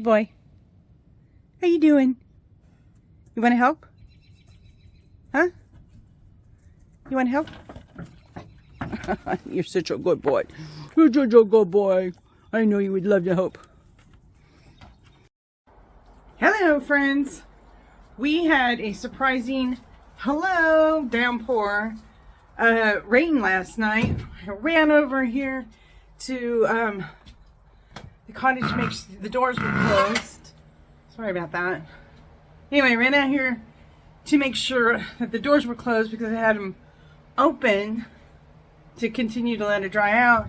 boy. How you doing? You want to help? Huh? You want to help? You're such a good boy. You're such a good boy. I know you would love to help. Hello, friends. We had a surprising downpour. Rain last night. I ran over here to the cottage to make sure the doors were closed. Sorry about that. Anyway, I ran out here to make sure that the doors were closed because I had them open to continue to let it dry out.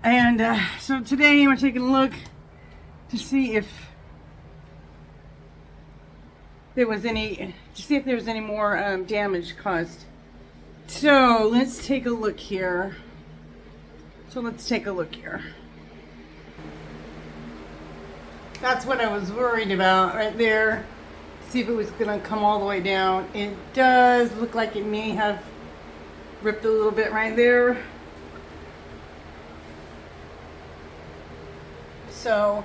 And so today we're taking a look to see if there was any more damage caused. So let's take a look here. That's what I was worried about right there. See if it was gonna come all the way down. It does look like it may have ripped a little bit right there. So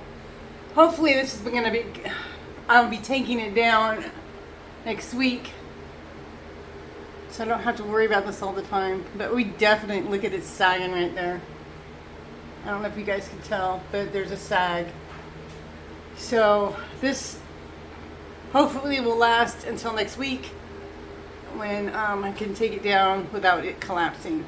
hopefully this is gonna be, I'll be taking it down next week, so I don't have to worry about this all the time. But we definitely, look at it sagging right there. I don't know if you guys can tell, but there's a sag. So this hopefully will last until next week when I can take it down without it collapsing.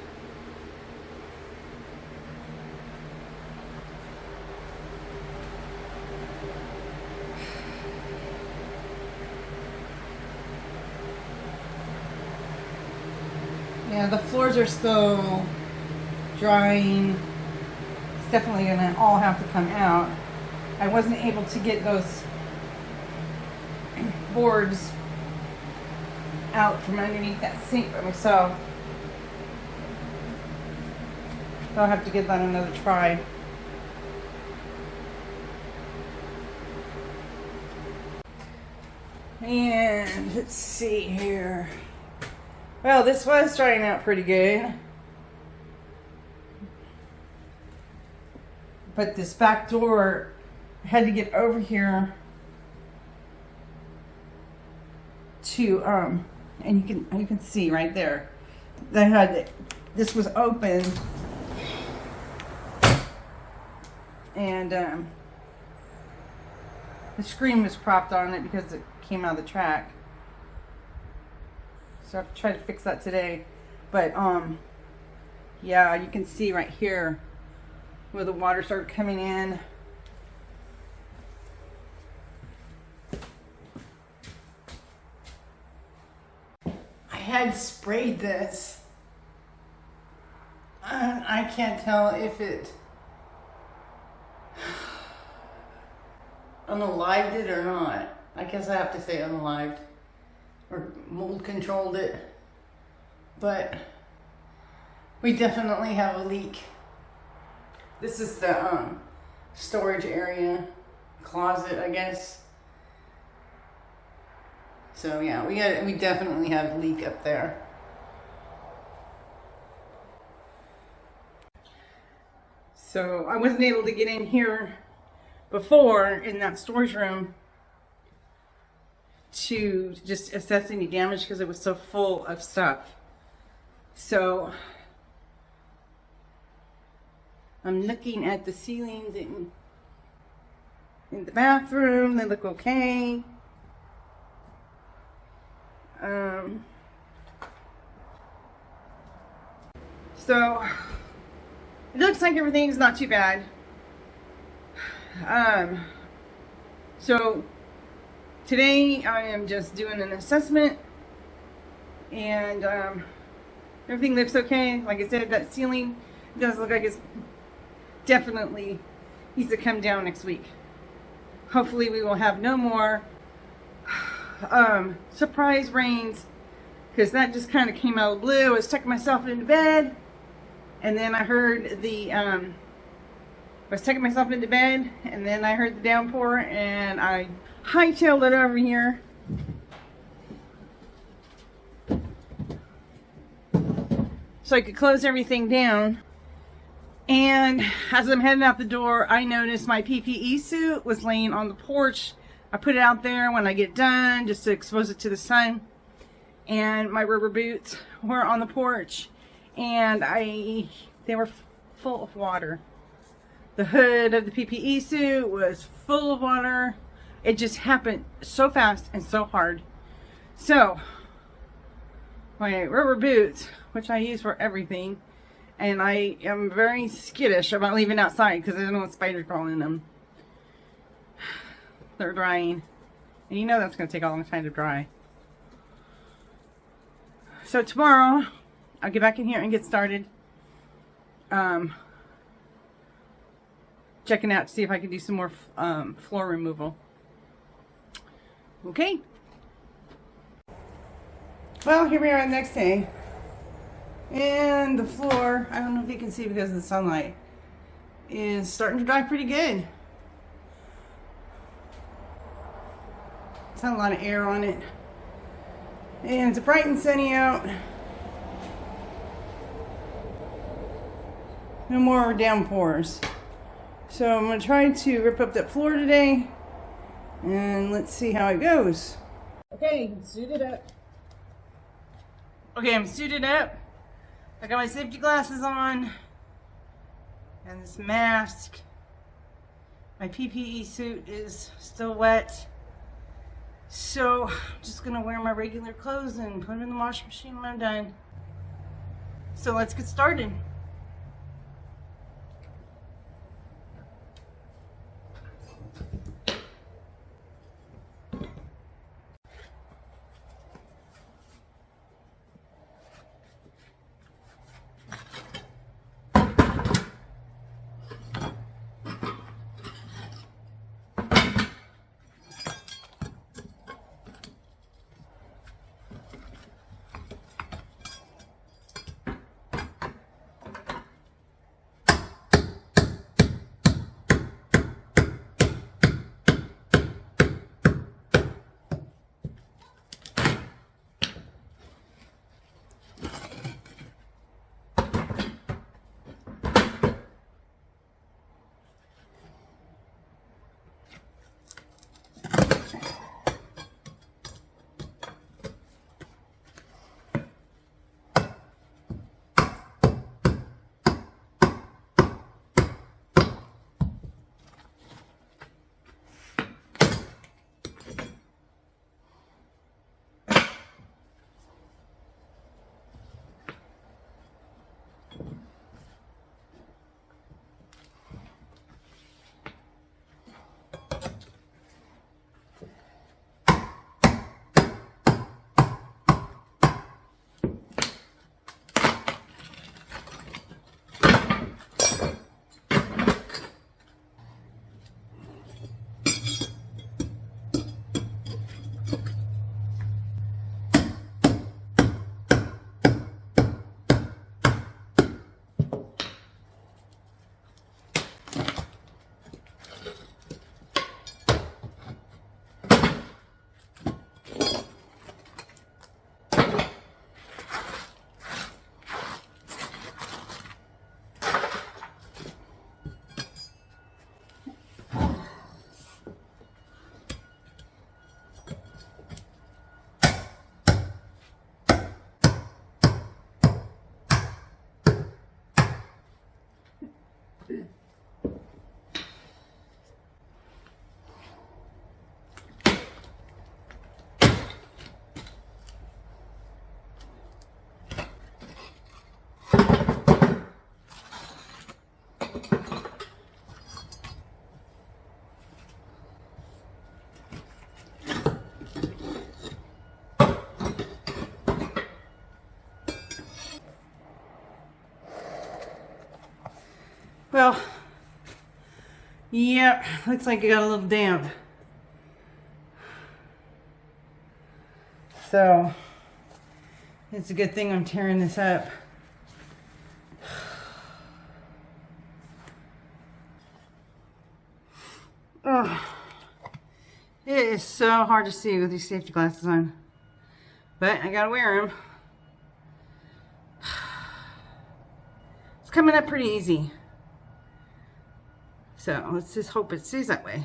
Yeah, the floors are still drying. It's definitely gonna all have to come out. I wasn't able to get those boards out from underneath that sink by myself. So I'll have to give that another try. And let's see here. Well, this was drying out pretty good. But this back door, I had to get over here to and you can see right there. This was open, and the screen was propped on it because it came out of the track. So I have to try to fix that today. But yeah, you can see right here where the water started coming in. I had sprayed this. I can't tell if it unalived it or not. I guess I have to say unalived. Or mold controlled it. But we definitely have a leak. This is the storage area, closet, I guess. So yeah, we definitely have a leak up there. So I wasn't able to get in here before in that storage room to just assess any damage because it was so full of stuff. So I'm looking at the ceilings in the bathroom. They look okay. So it looks like everything's not too bad. So today I am just doing an assessment, and everything looks okay. Like I said, that ceiling does look like it's definitely needs to come down next week. Hopefully we will have no more surprise rains, because that just kind of came out of the blue. I was tucking myself into bed, and then I heard the I was tucking myself into bed, and then I heard the downpour, and I hightailed it over here. So I could close everything down. And as I'm heading out the door, I noticed my PPE suit was laying on the porch. I put it out there when I get done just to expose it to the sun. And my rubber boots were on the porch, and they were full of water. The hood of the PPE suit was full of water. It just happened so fast and so hard. So my rubber boots, which I use for everything, and I am very skittish about leaving outside because I don't want spiders crawling in them. They're drying, and you know that's going to take a long time to dry. So tomorrow I'll get back in here and get started checking out to see if I can do some more floor removal. Okay. Well, here we are the next day, and the floor, I don't know if you can see because of the sunlight, is starting to dry pretty good. It's had a lot of air on it, and it's bright and sunny out. No more downpours. So I'm going to try to rip up that floor today, and let's see how it goes. Okay, suited up. Okay, I'm suited up. I got my safety glasses on, and this mask. My PPE suit is still wet. So I'm just going to wear my regular clothes and put them in the washing machine when I'm done. So let's get started. Well, yeah, looks like it got a little damp. So, it's a good thing I'm tearing this up. Oh, it is so hard to see with these safety glasses on, but I gotta wear them. It's coming up pretty easy. So let's just hope it stays that way.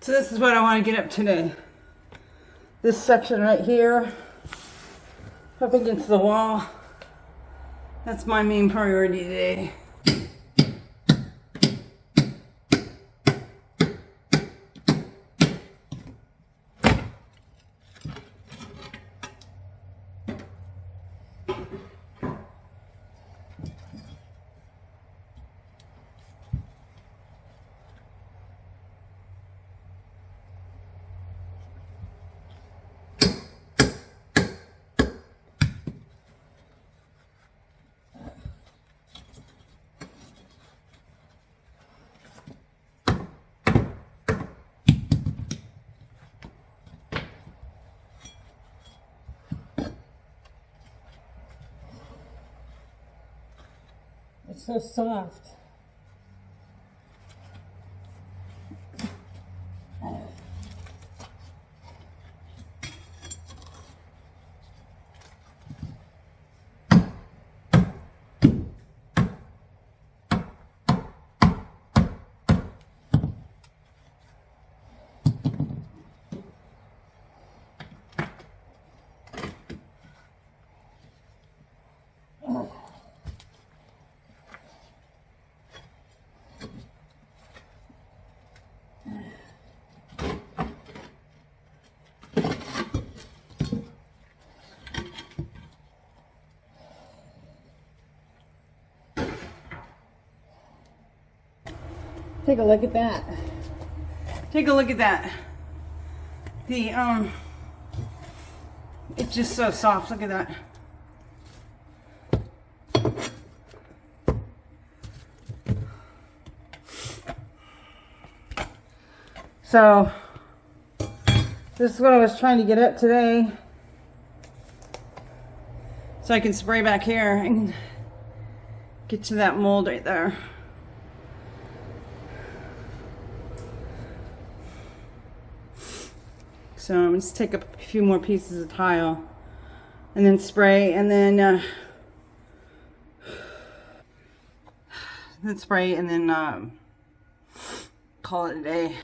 So this is what I want to get up today. This section right here, up against the wall. That's my main priority today. It's so soft. Take a look at that. Take a look at that. It's just so soft. Look at that. So this is what I was trying to get up today, so I can spray back here and get to that mold right there. So I'm just take a few more pieces of tile and then spray, and then spray, and then call it a day.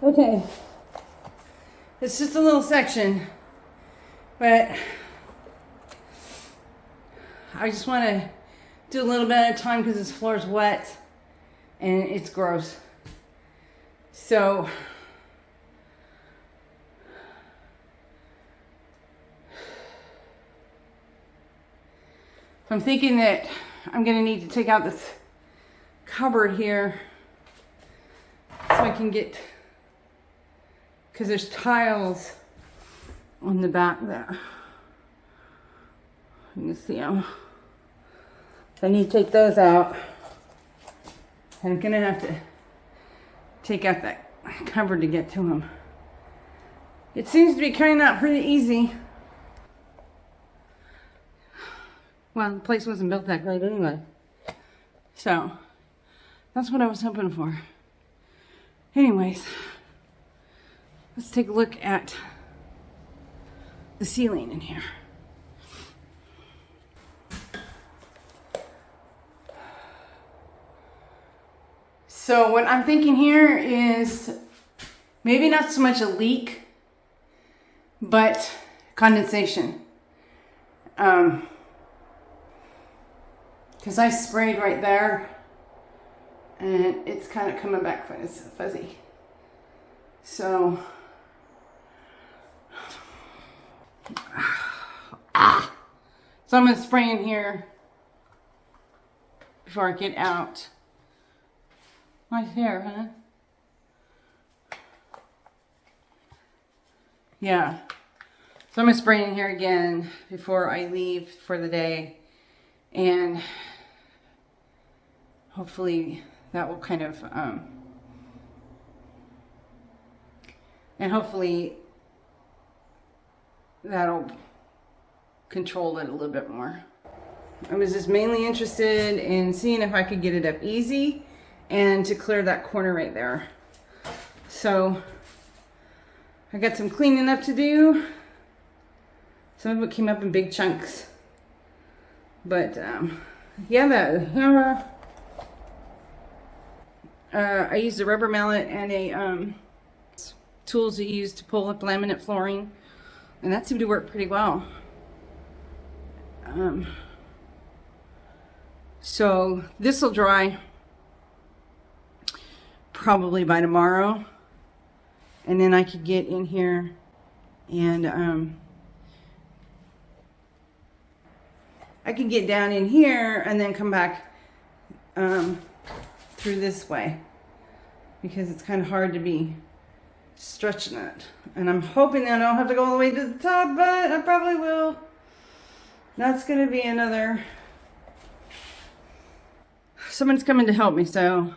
Okay. It's just a little section, but I just want to do a little bit at a time because this floor is wet and it's gross. So I'm thinking that I'm going to need to take out this cupboard here so I can get, because there's tiles on the back there. You can see them. So I need to take those out. And I'm gonna have to take out that cupboard to get to them. It seems to be coming out pretty easy. Well, the place wasn't built that great anyway. So, that's what I was hoping for. Anyways, let's take a look at the ceiling in here. So what I'm thinking here is maybe not so much a leak, but condensation. Because I sprayed right there and it's kind of coming back when it's fuzzy. So, so I'm going to spray in here before I get out. Right there, huh? Yeah. So I'm going to spray in here again before I leave for the day. And hopefully that will kind of, and hopefully that'll control it a little bit more. I was just mainly interested in seeing if I could get it up easy and to clear that corner right there. So I got some cleaning up to do. Some of it came up in big chunks. But yeah, the hammer, I used a rubber mallet and a tools to use to pull up laminate flooring, and that seemed to work pretty well. So this will dry probably by tomorrow, and then I could get in here and I can get down in here and then come back through this way, because it's kind of hard to be stretching it. And I'm hoping that I don't have to go all the way to the top, but I probably will. That's going to be another... Someone's coming to help me, so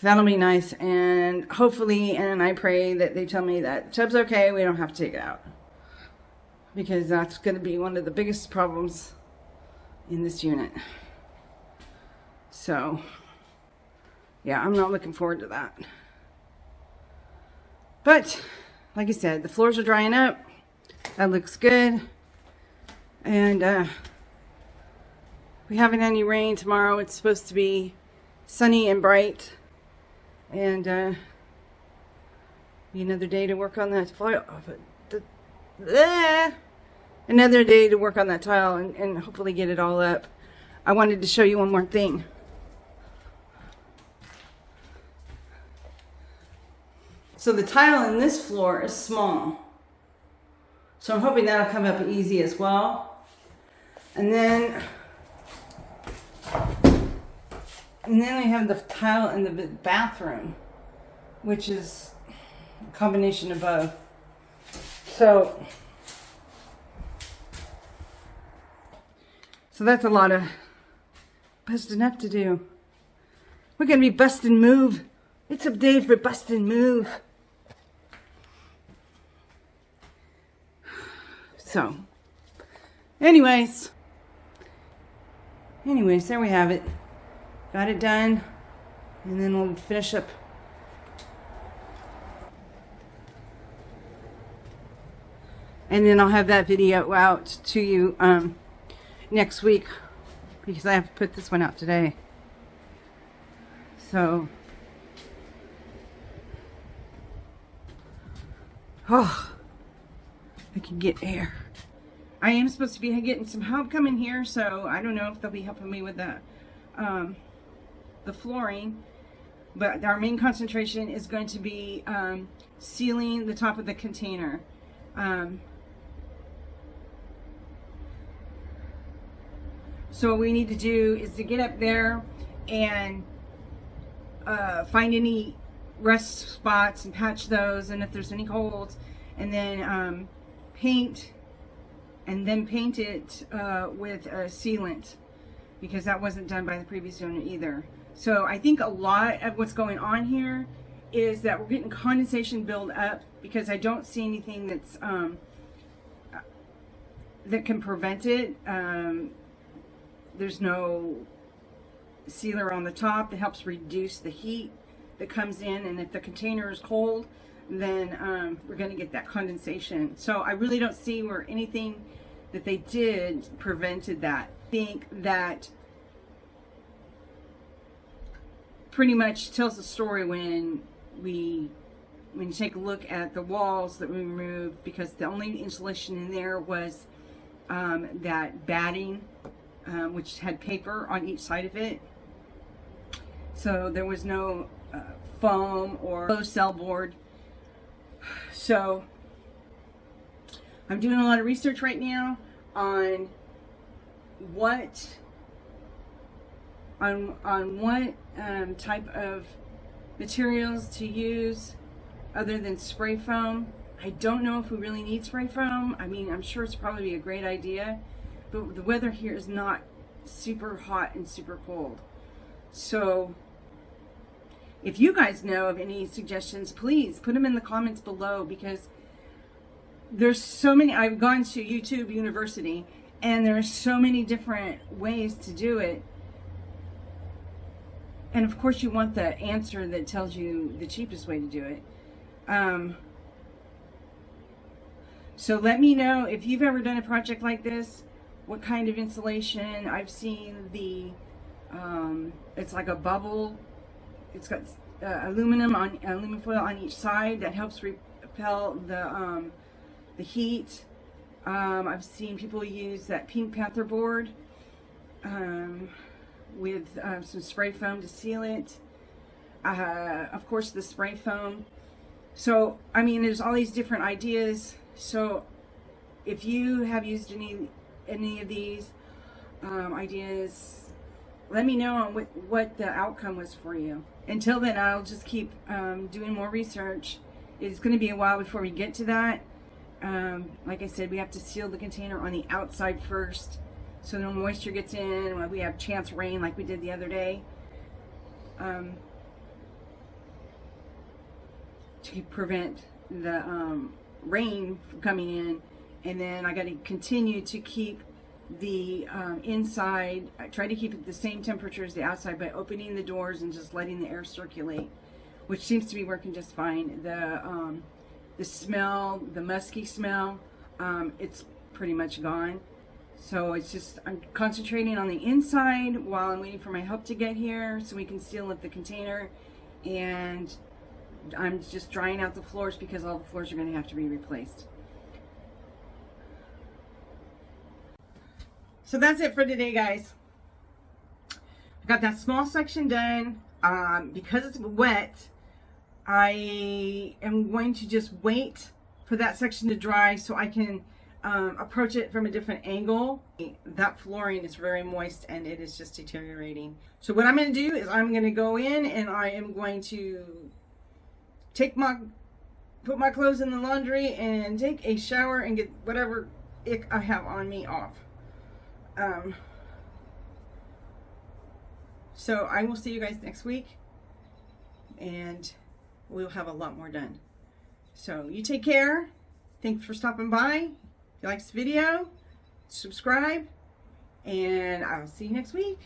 that'll be nice. And hopefully, and I pray that they tell me that tub's okay, we don't have to take it out. Because that's going to be one of the biggest problems in this unit. So, yeah, I'm not looking forward to that. But, like I said, the floors are drying up. That looks good. And we haven't had any rain tomorrow. It's supposed to be sunny and bright. And be another day to work on that floor. Another day to work on that tile and hopefully get it all up. I wanted to show you one more thing. So the tile in this floor is small. So I'm hoping that'll come up easy as well. And then we have the tile in the bathroom, which is a combination of both. So that's a lot of busting up to do. We're going to be bust and move. It's a day for bust and move. So, anyways, there we have it. Got it done. And then we'll finish up. And then I'll have that video out to you next week, because I have to put this one out today. So Oh, I can get air. I am supposed to be getting some help coming here, so I don't know if they'll be helping me with the flooring. But our main concentration is going to be sealing the top of the container. So what we need to do is to get up there and find any rust spots and patch those, and if there's any holes, and then paint it with a sealant, because that wasn't done by the previous owner either. So I think a lot of what's going on here is that we're getting condensation build up, because I don't see anything that's that can prevent it. There's no sealer on the top that helps reduce the heat that comes in, and if the container is cold, then we're going to get that condensation. So I really don't see where anything that they did prevented that. I think that pretty much tells the story when you take a look at the walls that we removed, because the only insulation in there was that batting, which had paper on each side of it. So there was no foam or low cell board. So I'm doing a lot of research right now on what type of materials to use other than spray foam. I don't know if we really need spray foam. I mean, I'm sure it's probably a great idea, but the weather here is not super hot and super cold. So if you guys know of any suggestions, please put them in the comments below, because there's so many. I've gone to YouTube University, and there's so many different ways to do it. And of course you want the answer that tells you the cheapest way to do it. So let me know if you've ever done a project like this, what kind of insulation. I've seen the, it's like a bubble. It's got aluminum foil on each side that helps repel the heat. I've seen people use that Pink Panther board with some spray foam to seal it. Of course, the spray foam. So I mean, there's all these different ideas. So if you have used any of these ideas, let me know on what the outcome was for you. Until then, I'll just keep doing more research. It's going to be a while before we get to that. Like I said, we have to seal the container on the outside first, so no moisture gets in when we have chance rain like we did the other day. To prevent the rain from coming in. And then I got to continue to keep the inside, I try to keep it the same temperature as the outside by opening the doors and just letting the air circulate, which seems to be working just fine. The smell, the musky smell, it's pretty much gone. So it's just, I'm concentrating on the inside while I'm waiting for my help to get here so we can seal up the container. And I'm just drying out the floors, because all the floors are going to have to be replaced. So that's it for today, guys. I got that small section done. Because it's wet, I am going to just wait for that section to dry so I can approach it from a different angle. That flooring is very moist and it is just deteriorating. So what I'm going to do is I'm going to go in and I am going to put my clothes in the laundry and take a shower and get whatever ick I have on me off. So I will see you guys next week, and we'll have a lot more done. So you take care. Thanks for stopping by. If you like this video, subscribe, and I'll see you next week.